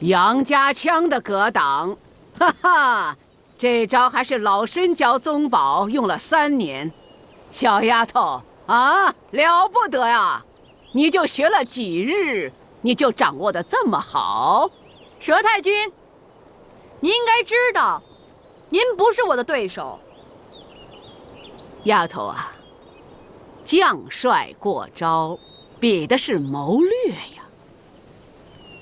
杨家枪的格挡，哈哈，这招还是老身教宗宝用了3年。小丫头啊，了不得呀！你就学了几日，你就掌握得这么好？佘太君，您应该知道，您不是我的对手。丫头啊，将帅过招，比的是谋略呀。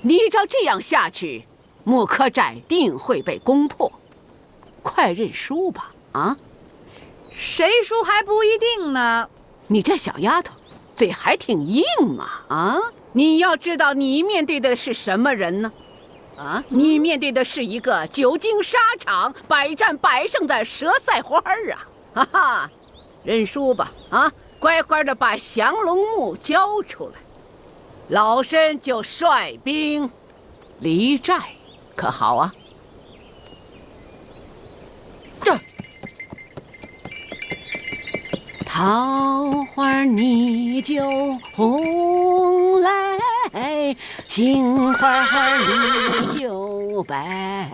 你照这样下去，木柯寨定会被攻破。快认输吧！啊，谁输还不一定呢。你这小丫头，嘴还挺硬嘛！啊，你要知道，你面对的是什么人呢？啊，你面对的是一个久经沙场、百战百胜的佘赛花啊！哈哈，认输吧！啊，乖乖的把降龙木交出来。老身就率兵离寨，可好啊？这桃花你就红来，杏花你就白。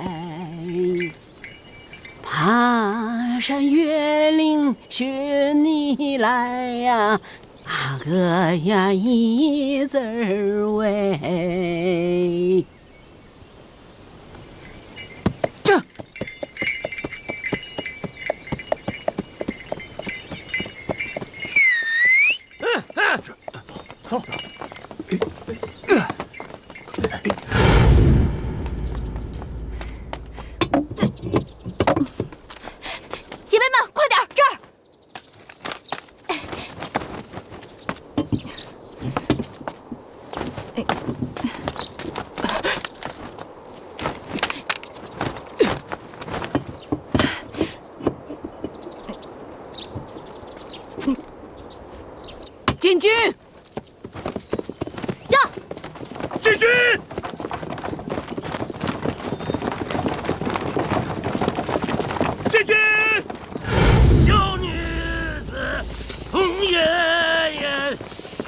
爬山越岭寻你来呀！啊个呀一字儿喂，这走。姐妹们，快点，这儿！进军！驾！进军！进军！小女子红艳艳，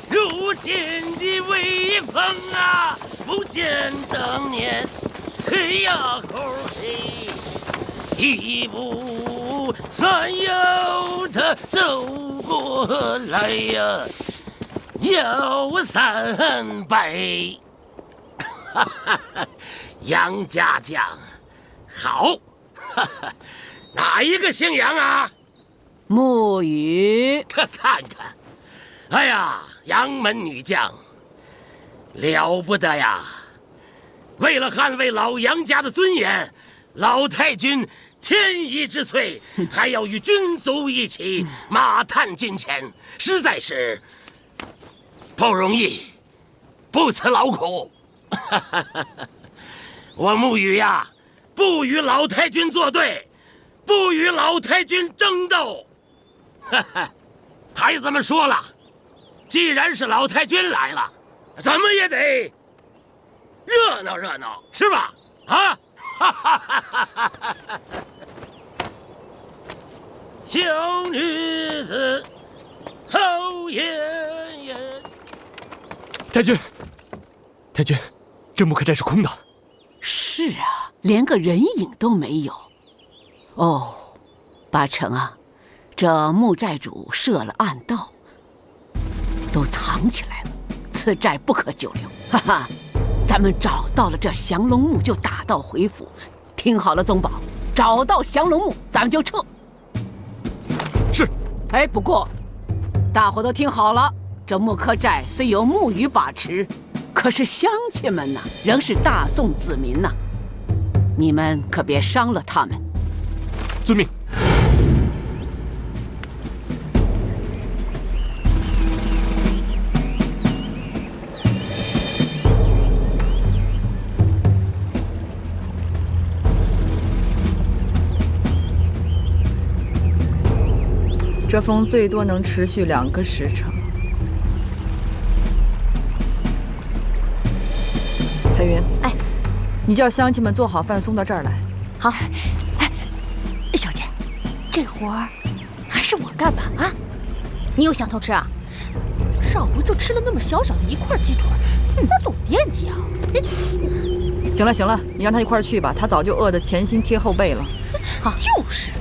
如今的威风啊，不见当年黑呀猴黑，一步三摇他走过来呀，要3杯。哈哈哈，杨家将，好，哈哈，哪一个姓杨啊？沐雨，看看，哎呀，杨门女将，了不得呀！为了捍卫老杨家的尊严，老太君天意之岁，还要与军卒一起马探军前，实在是不容易，不辞劳苦。我沐雨呀，不与老太君作对，不与老太君争斗。孩子们说了，既然是老太君来了，咱们也得热闹热闹，是吧？啊！小女子好艳艳。太君，太君，这木柯寨是空的。是啊，连个人影都没有。哦，八成啊，这木寨主设了暗道，都藏起来了，此寨不可久留。哈哈，咱们找到了这降龙木就打道回府。听好了，宗保，找到降龙木，咱们就撤。是。哎，不过大伙都听好了，这木柯寨虽有沐雨把持，可是乡亲们呐，仍是大宋子民呐，你们可别伤了他们。遵命。这风最多能持续2个时辰。彩云，哎，你叫乡亲们做好饭送到这儿来。好。哎，小姐，这活儿还是我干吧？啊，你又想偷吃啊？上回就吃了那么小小的一块鸡腿，你咋总惦记啊？行了行了，你让他一块儿去吧，他早就饿得前心贴后背了。好，就是。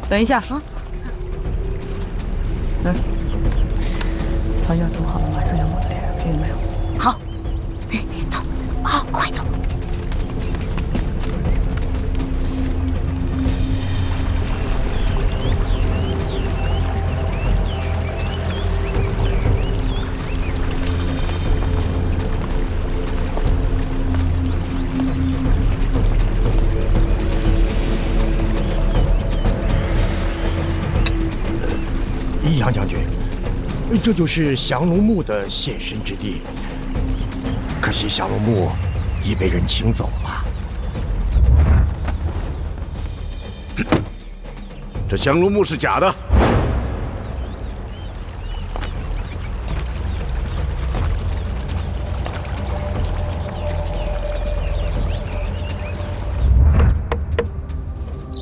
等一下啊，草药涂好了，马上要抹脸，听见没有？好，走，啊，快走。杨将军，这就是降龙木的现身之地。可惜降龙木已被人请走了。这降龙木是假的。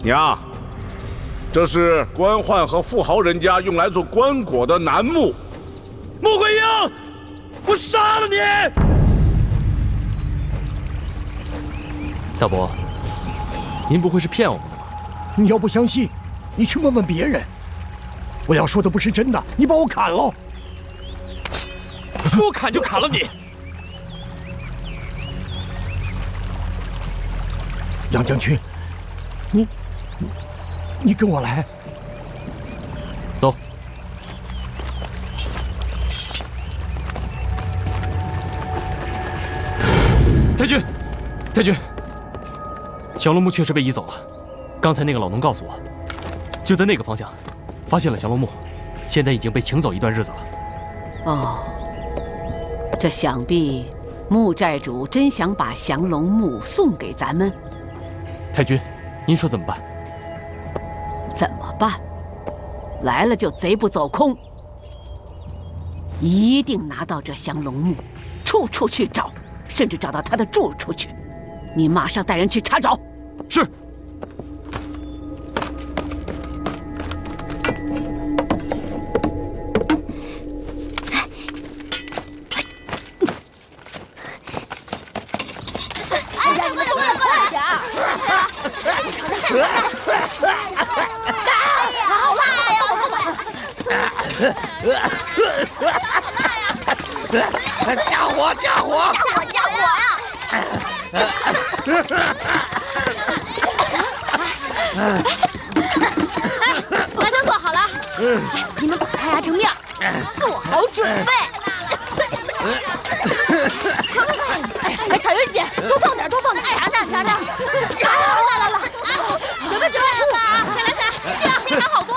娘。这是官宦和富豪人家用来做棺椁的楠木。穆桂英，我杀了你！大伯，您不会是骗我们的吧？你要不相信，你去问问别人。我要说的不是真的，你把我砍了。说砍就砍了你！杨将军，你跟我来。走。太君，降龙木确实被移走了。刚才那个老农告诉我，就在那个方向发现了降龙木，现在已经被请走一段日子了。哦，这想必穆寨主真想把降龙木送给咱们。太君，您说怎么办？怎么办？来了就贼不走空，一定拿到这降龙木，处处去找，甚至找到他的住处去。你马上带人去查找。是。哎呀，你们都过来点儿！好辣呀！加火！加火呀！饭都做好了，你们把它压成面，做好准备。哎，彩云姐，多放点，尝尝。来，准备吧，再来3，这样非常好多。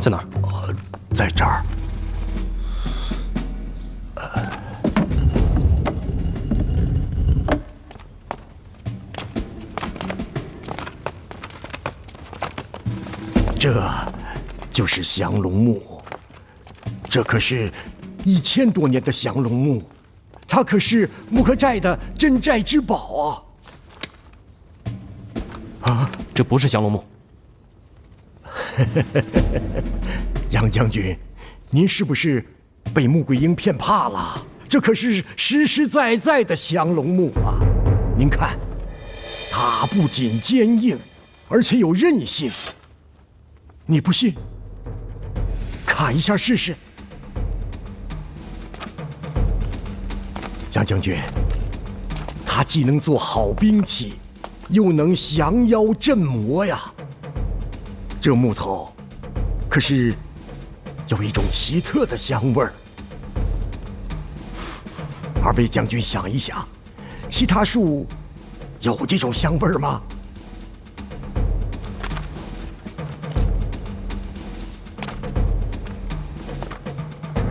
在哪儿？在这儿。这就是降龙木，这可是1000多年的降龙木，它可是木克寨的镇寨之宝啊！这不是降龙木。杨将军，您是不是被穆桂英骗怕了？这可是实实在在的降龙木啊！您看，它不仅坚硬，而且有韧性。你不信，砍一下试试。杨将军，它既能做好兵器，又能降妖镇魔呀。这木头可是有一种奇特的香味儿。二位将军想一想，其他树有这种香味儿吗？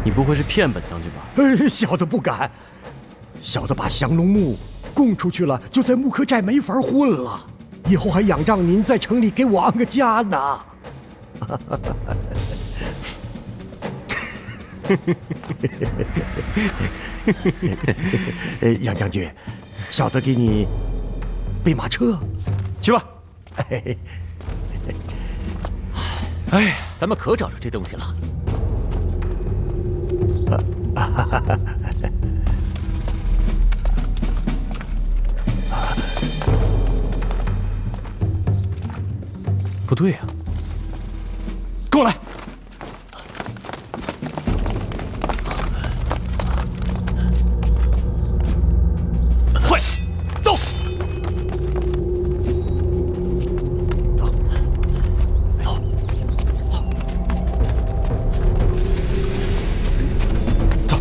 你不会是骗本将军吧？小的不敢，小的把降龙木供出去了，就在木刻寨没法混了，以后还仰仗您在城里给我安个家呢。杨将军，小的给你备马车，去吧。哎呀，咱们可找着这东西了。不对呀，跟我来。快，走。走，走，走。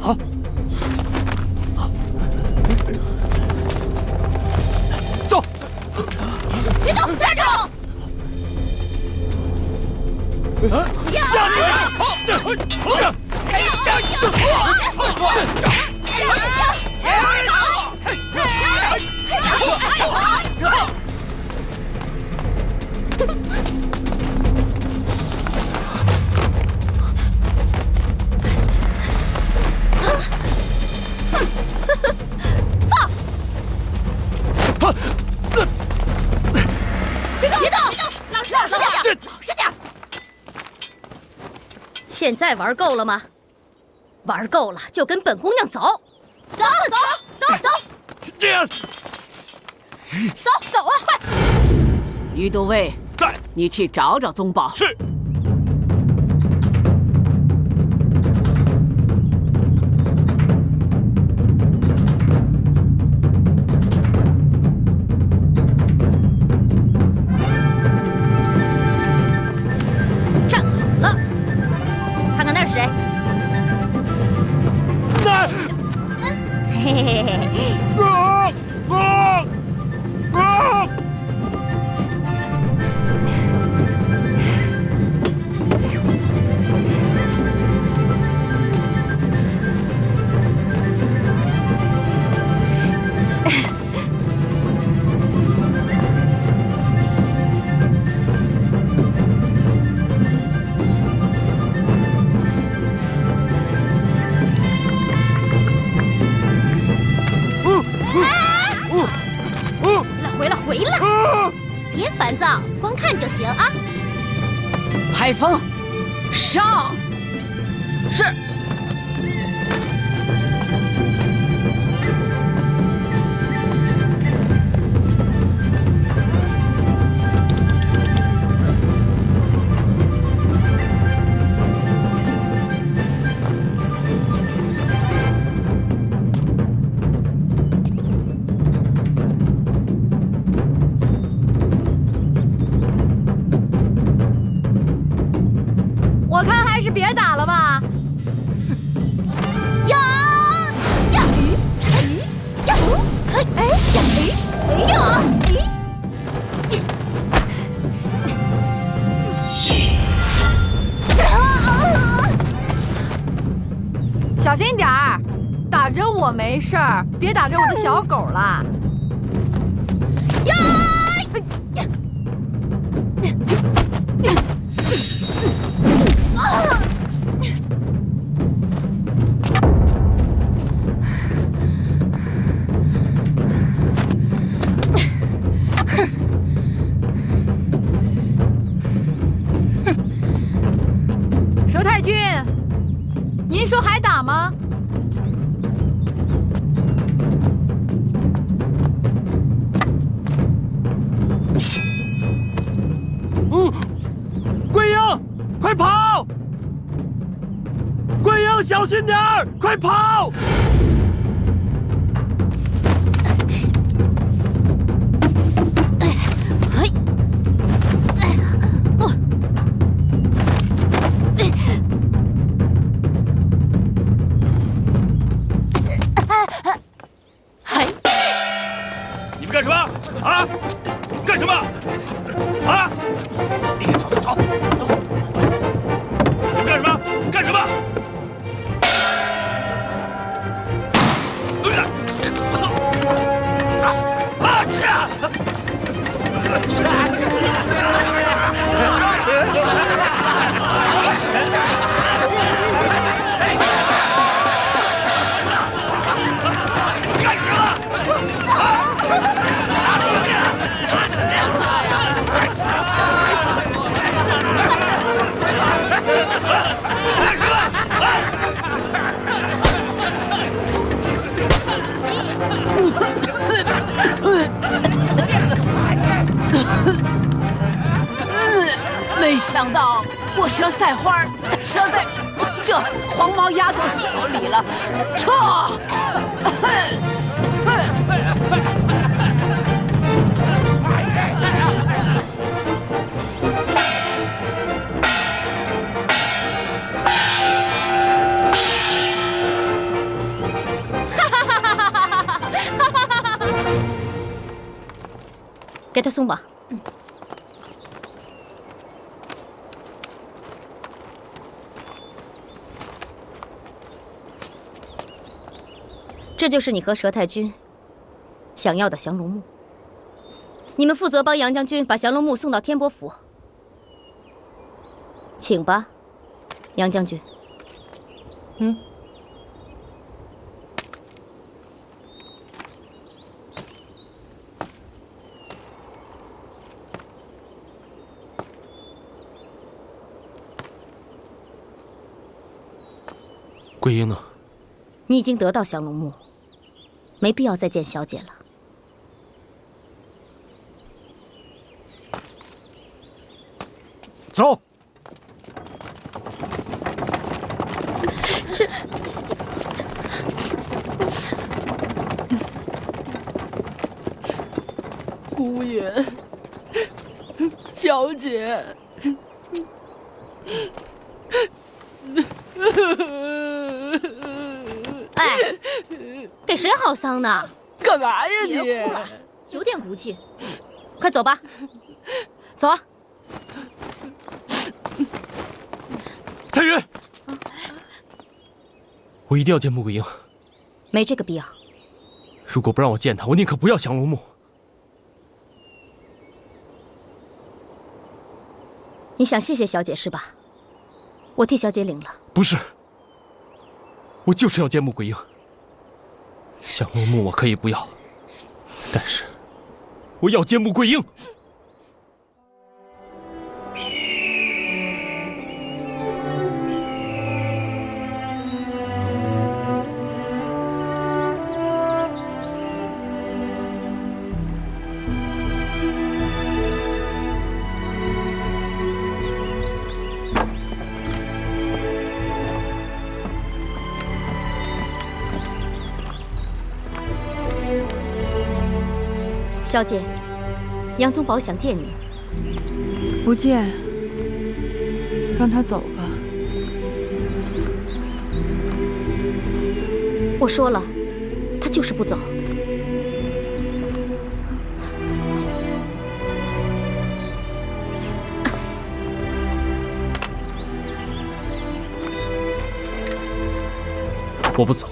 好。走。别动，站住！别动！老实点，老实点！现在玩够了吗？玩够了就跟本姑娘走，走！这样，走啊，快！于都尉，在，你去找找宗保。是。站好了，看看那是谁？那。嘿嘿嘿嘿。回来！别烦躁，光看就行啊。海风，上！是。我看还是别打了吧。小心点儿，打着我没事儿，别打着我的小狗了。佘太君，您说还打吗？桂英，快跑！桂英，小心点儿，快跑！你们干什么？啊？干什么？啊！走走走走。没想到我佘赛花折在这黄毛丫头手里了，撤！给他松绑。这就是你和佘太君想要的降龙木。你们负责帮杨将军把降龙木送到天波府，请吧，杨将军。桂英呢？你已经得到降龙木，没必要再见小姐了。走。姑爷，小姐。哎，给谁好丧呢？干嘛呀你？别哭了，有点骨气。快走吧，走啊！彩云，我一定要见穆桂英。没这个必要。如果不让我见她，我宁可不要降龙木。你想谢谢小姐是吧？我替小姐领了。不是，我就是要见穆桂英。降龙木我可以不要，但是我要见穆桂英。小姐，杨宗保想见你。不见，让他走吧。我说了，他就是不走。我不走。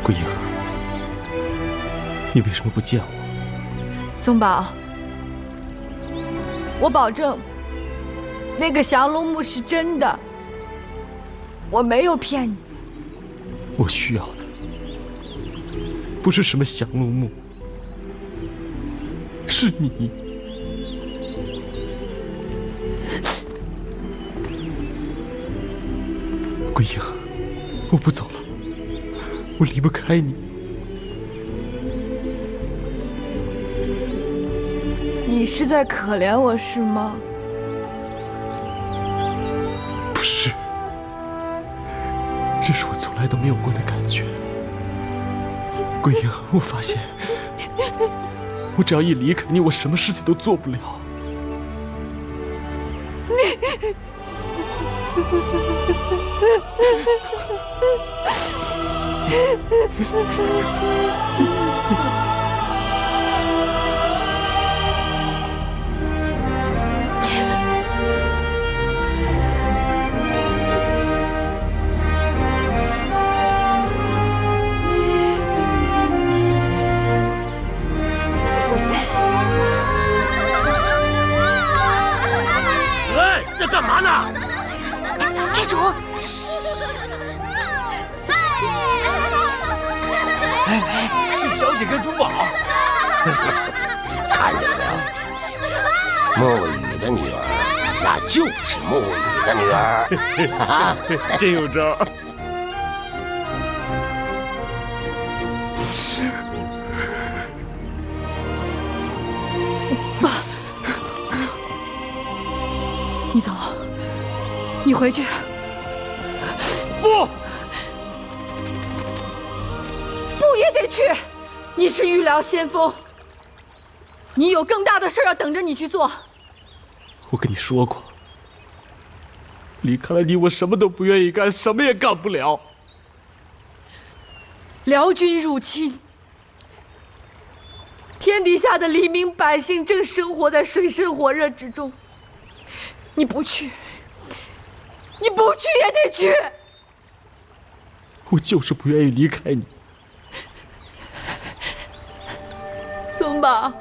桂英，你为什么不见我？宗保，我保证，那个降龙木是真的，我没有骗你。我需要的不是什么降龙木，是你。桂英，我不走了，我离不开你。你是在可怜我是吗？不是，这是我从来都没有过的感觉。桂英，我发现，我只要一离开你，我什么事情都做不了。这干嘛呢？寨主，嘘！是小姐跟宗保。看见了没有？沐雨的女儿，那就是沐雨的女儿。真有招。你回去。不，不也得去。你是御疗先锋，你有更大的事要等着你去做。我跟你说过，离开了你，我什么都不愿意干，什么也干不了。辽军入侵，天底下的黎民百姓正生活在水深火热之中。你不去，你不去也得去。我就是不愿意离开你。宗宝，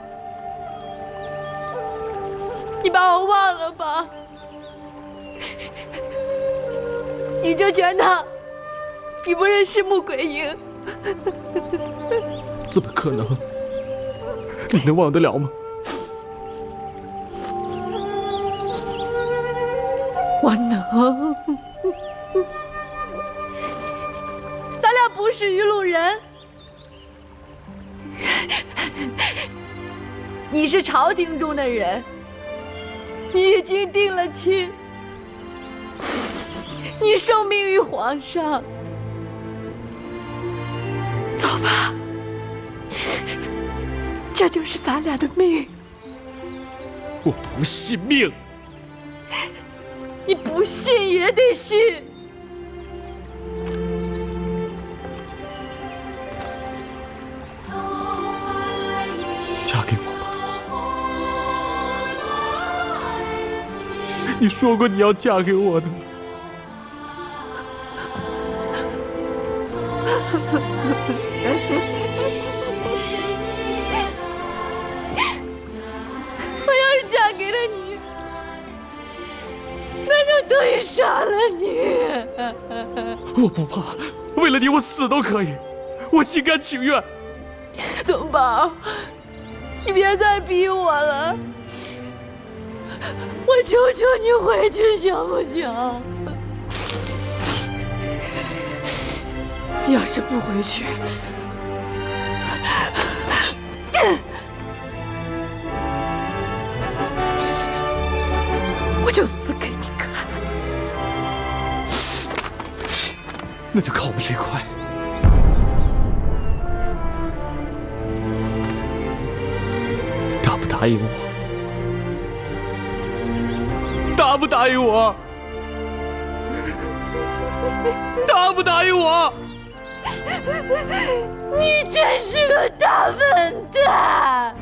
你把我忘了吧，你就全当你不认识穆桂英。怎么可能？你能忘得了吗？我能。咱俩不是一路人。你是朝廷中的人，你已经定了亲，你受命于皇上。走吧，这就是咱俩的命。我不信命。你不信也得信。嫁给我吧。你说过你要嫁给我的。我要是嫁给了你，那就等于杀了你。我不怕，为了你我死都可以，我心甘情愿。宗宝，你别再逼我了，我求求你回去行不行？你要是不回去，我就死给你看。那就看我们谁快。答不答应我？答不答应我？答不答应我？你真是个大笨蛋！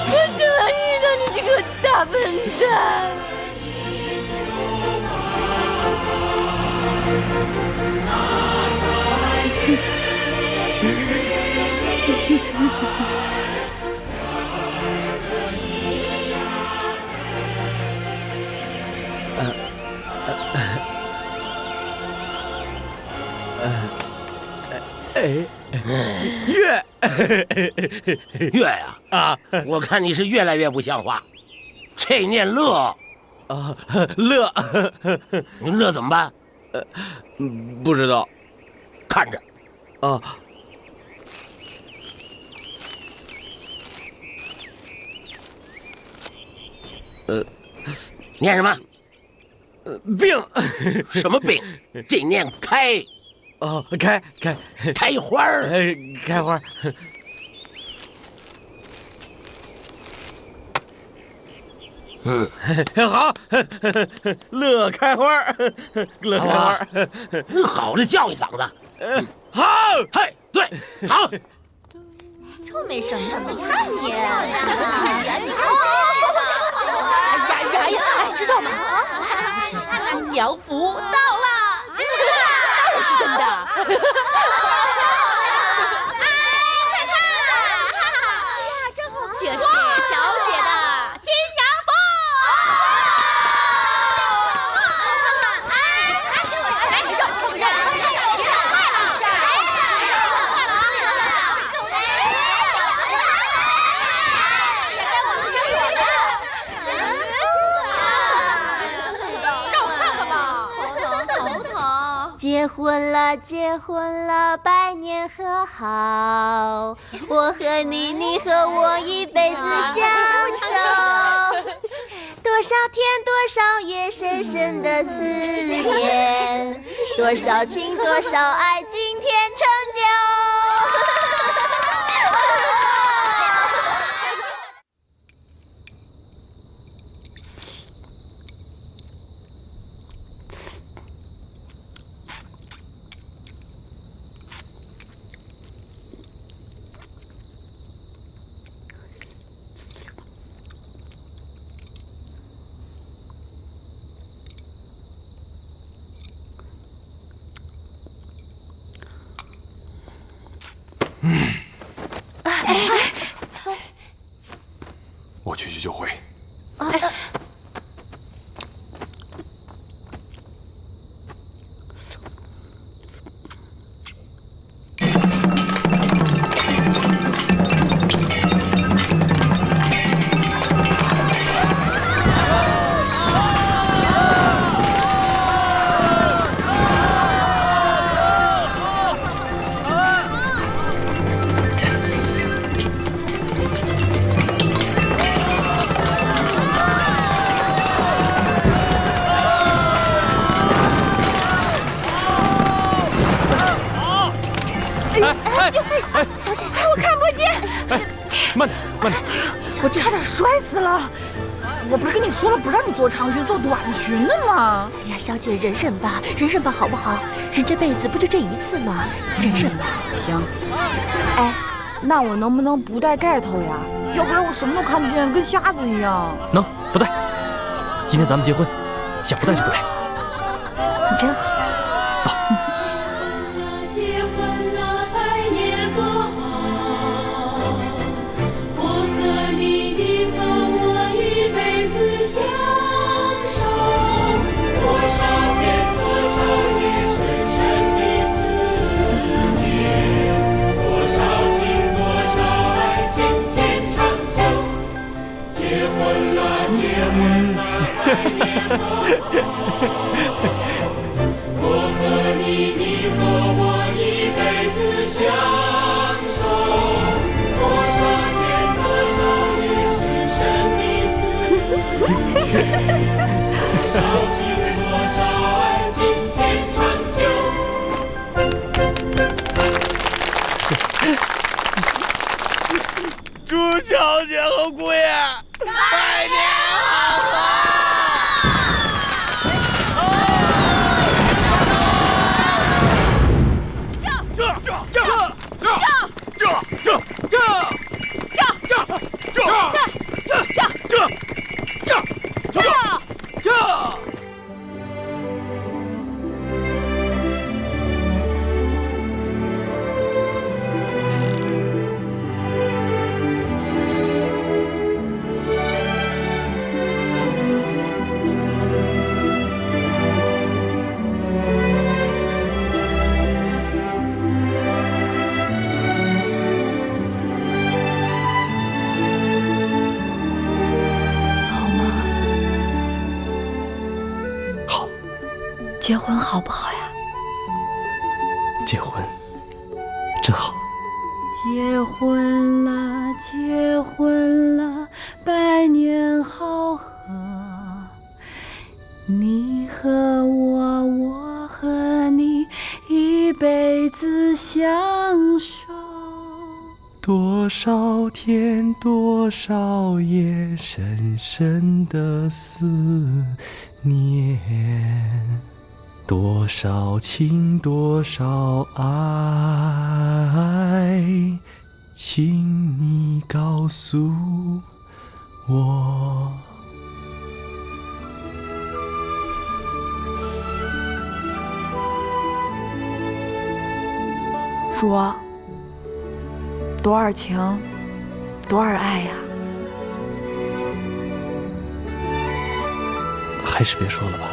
我得意的你这个大笨蛋！月呀啊！我看你是越来越不像话。这念乐啊，乐，你乐怎么办？不知道，看着啊。念什么？病。什么病？这念开。哦，开花儿，开花。好，乐开花，乐开花。那好着叫一嗓子。好，嘿，对，好。臭没什么，你看你，哎呀，知道吗？新娘服到了，真的，当然是真的。这是小姐的新娘服。结婚了，结婚了，百年和好。我和你，你和我一辈子相守。多少天，多少夜，深深的思念，多少情，多少爱，今天成就。我去救会。小姐，我看不见。慢点，慢点。我差点摔死了。我不是跟你说了不让你做长裙，做短裙的吗？哎呀，小姐忍忍吧，忍忍吧，好不好？人这辈子不就这一次吗？忍忍吧。行。哎，那我能不能不戴盖头呀？要不然我什么都看不见，跟瞎子一样。能，不戴。今天咱们结婚，想不戴就不戴。你真好。走。我和你，你和我一辈子相守，多少天，多少夜，深深的思念，多少情，多少爱，今天长久。祝小姐和姑爷百年好合！结婚好不好呀？结婚真好。结婚了，结婚了，百年好合。你和我，我和你，一辈子相守。多少天，多少夜，深深的思念。多少情，多少爱，请你告诉我。说，多少情，多少爱呀？还是别说了吧，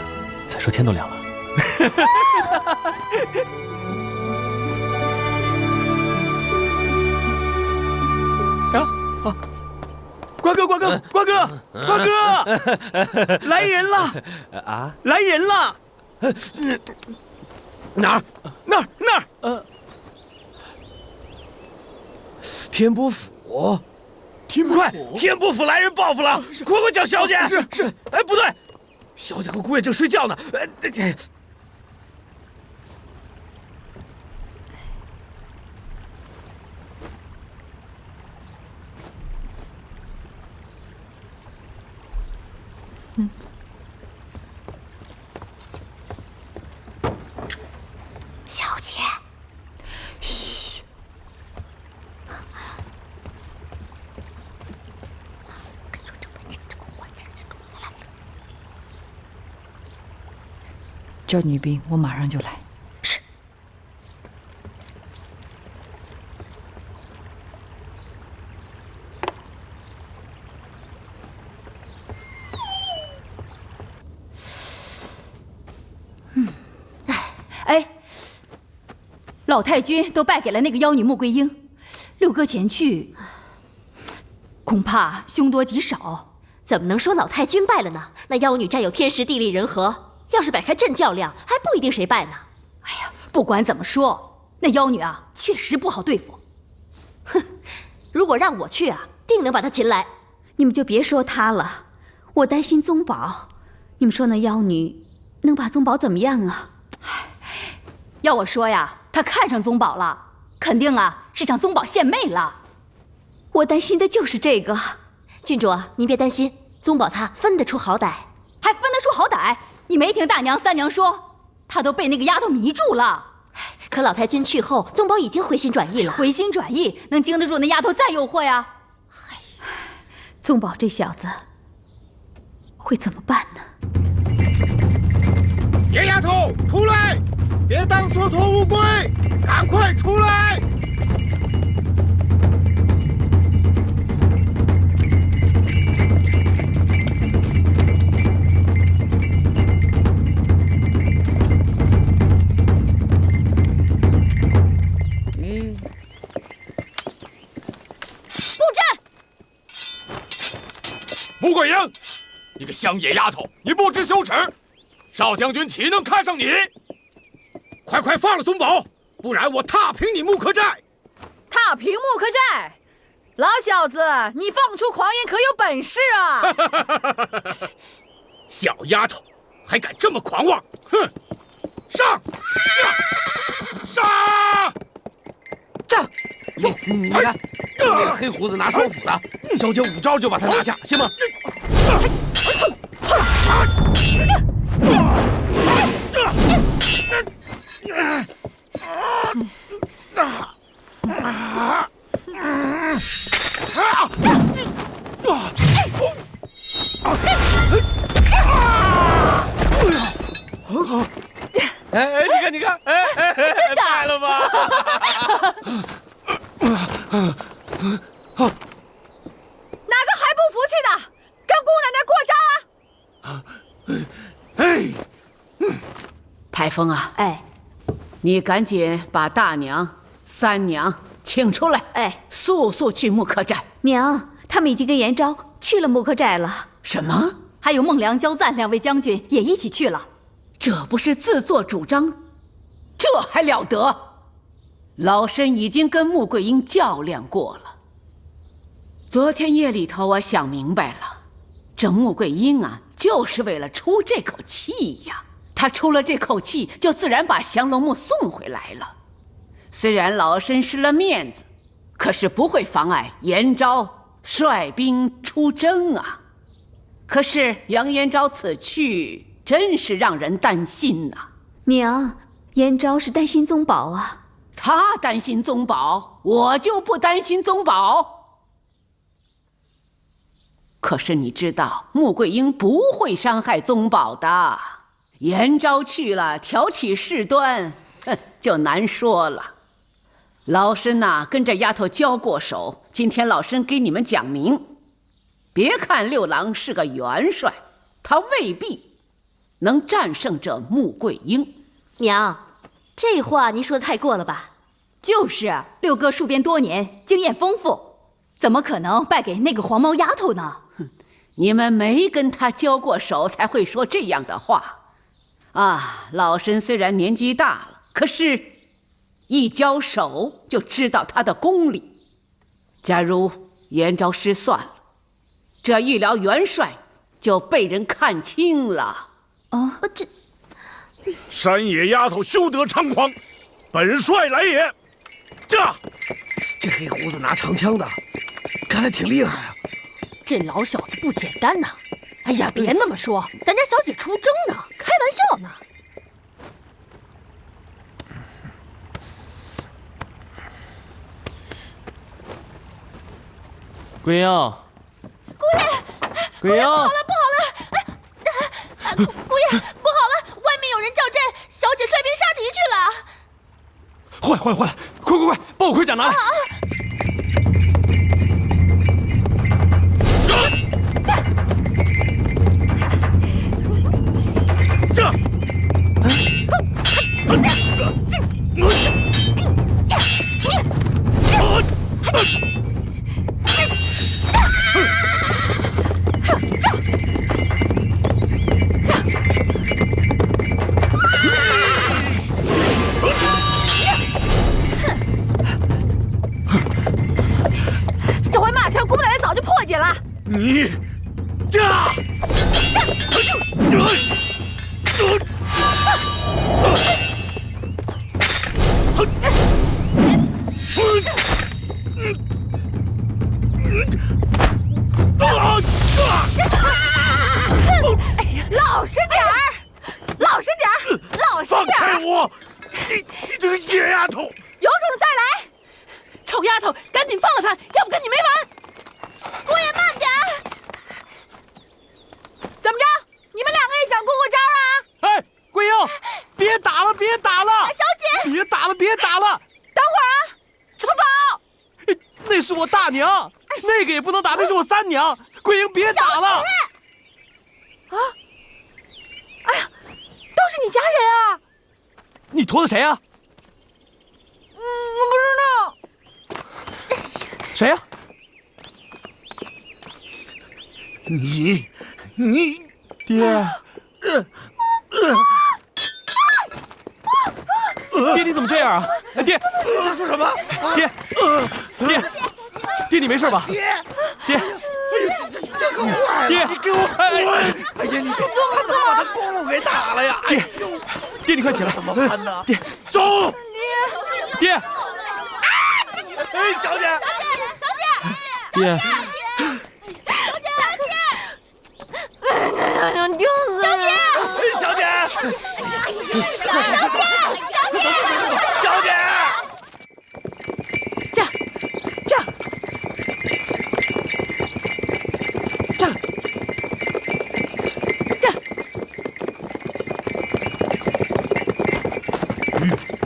再说天都亮了。瓜哥，瓜哥，瓜哥，瓜哥，来人了！啊，来人了！哪儿？那儿！天波府，快！天波府来人报复了，快叫小姐！是。哎，不对，小姐和姑爷正睡觉呢。小姐，嘘。叫女兵，我马上就来。是。哎，老太君都败给了那个妖女穆桂英，六哥前去，恐怕凶多吉少。怎么能说老太君败了呢？那妖女占有天时地利人和，要是摆开阵较量，还不一定谁败呢。哎呀，不管怎么说，那妖女啊，确实不好对付。哼，如果让我去啊，定能把她擒来。你们就别说她了，我担心宗宝。你们说那妖女能把宗宝怎么样啊？要我说呀，她看上宗宝了，肯定啊是向宗宝献媚了。我担心的就是这个。郡主，您别担心，宗宝他分得出好歹。还分得出好歹？你没听大娘、三娘说，他都被那个丫头迷住了。可老太君去后，宗宝已经回心转意了。回心转意能经得住那丫头再诱惑呀？宗宝这小子会怎么办呢？野丫头，出来！别当缩头乌龟，赶快出来！穆桂英，你个乡野丫头，你不知羞耻！少将军岂能看上你？快放了宗宝，不然我踏平你木刻寨！踏平木刻寨，老小子，你放出狂言可有本事啊！小丫头，还敢这么狂妄！哼！上！杀！站！你看，就这个黑胡子拿双斧的，小姐5招就把他拿下，行吗？哎，你看，哎，真的败了吧？哪个还不服气的，跟姑奶奶过招啊！排风啊，哎，你赶紧把大娘、三娘请出来，哎，速速去木刻寨。娘，他们已经跟严昭去了木刻寨了。什么？还有孟良、焦赞2位将军也一起去了。这不是自作主张，这还了得！老身已经跟穆桂英较量过了。昨天夜里头，我想明白了，这穆桂英啊，就是为了出这口气呀。她出了这口气，就自然把降龙木送回来了。虽然老身失了面子，可是不会妨碍严昭率兵出征啊。可是杨延昭此去，真是让人担心呐。娘，严昭是担心宗宝啊。他担心宗宝，我就不担心宗宝。可是你知道，穆桂英不会伤害宗宝的。严昭去了，挑起事端，就难说了。老身呐，跟这丫头交过手，今天老身给你们讲明。别看六郎是个元帅，他未必能战胜这穆桂英。娘，这话您说的太过了吧？就是六哥戍边多年，经验丰富，怎么可能败给那个黄毛丫头呢？你们没跟他交过手，才会说这样的话。啊，老身虽然年纪大了，可是，一交手就知道他的功力。假如延昭失算了，这御辽元帅就被人看轻了。山野丫头休得猖狂，本帅来也。这黑胡子拿长枪的，看来挺厉害啊。这老小子不简单呐！哎呀，别那么说，咱家小姐出征呢，开玩笑呢。桂英，桂英，不好了！姑爷，不好了！外面有人叫阵，小姐率兵杀敌去了。坏了！快，把我盔甲拿来！这回马枪姑奶奶早就破解了。你，老实点儿！放开我！你这个野丫头！有种再来！臭丫头，赶紧放了他，要不跟你没完！姑爷慢点儿！怎么着？你们两个也想过招啊？哎，桂英，别打了！小姐，别打了！等会儿啊，宗保！那是我大娘，那个也不能打，那是我三娘。桂英，别打了！哎呀，都是你家人啊！你驮的谁啊？我不知道。谁呀？你，爹，爹，你怎么这样啊？爹，他说什么？爹，你没事吧？爹，哎呦，这可坏了！爹，你给我滚！哎呀，你说他怎么把他公公给打了呀？爹，你快起来！怎么办呢？爹，走！爹，哎，小姐，爹，丢死人！小姐，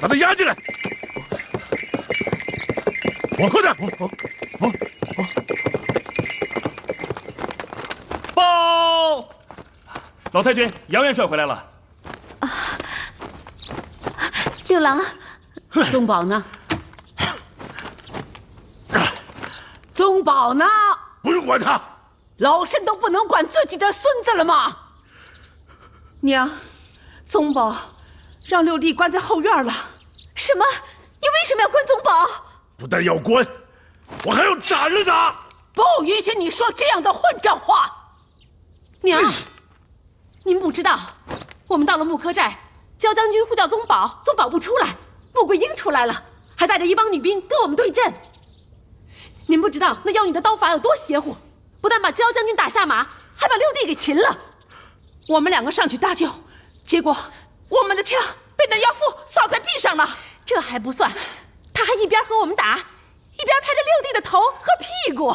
把他押进来！快点！报！老太君，杨元帅回来了。六郎，宗保呢？宗保呢？不用管他。老身都不能管自己的孙子了吗？娘，宗保让六弟关在后院了。什么？你为什么要关宗保？不但要关，我还要斩了他！不允许你说这样的混账话！娘，您不知道，我们到了木柯寨，焦将军呼叫宗保，宗保不出来，穆桂英出来了，还带着一帮女兵跟我们对阵。您不知道那妖女的刀法有多邪乎，不但把焦将军打下马，还把六弟给擒了。我们两个上去搭救，结果我们的枪被那妖妇扫在地上了。这还不算，他还一边和我们打，一边拍着六弟的头和屁股。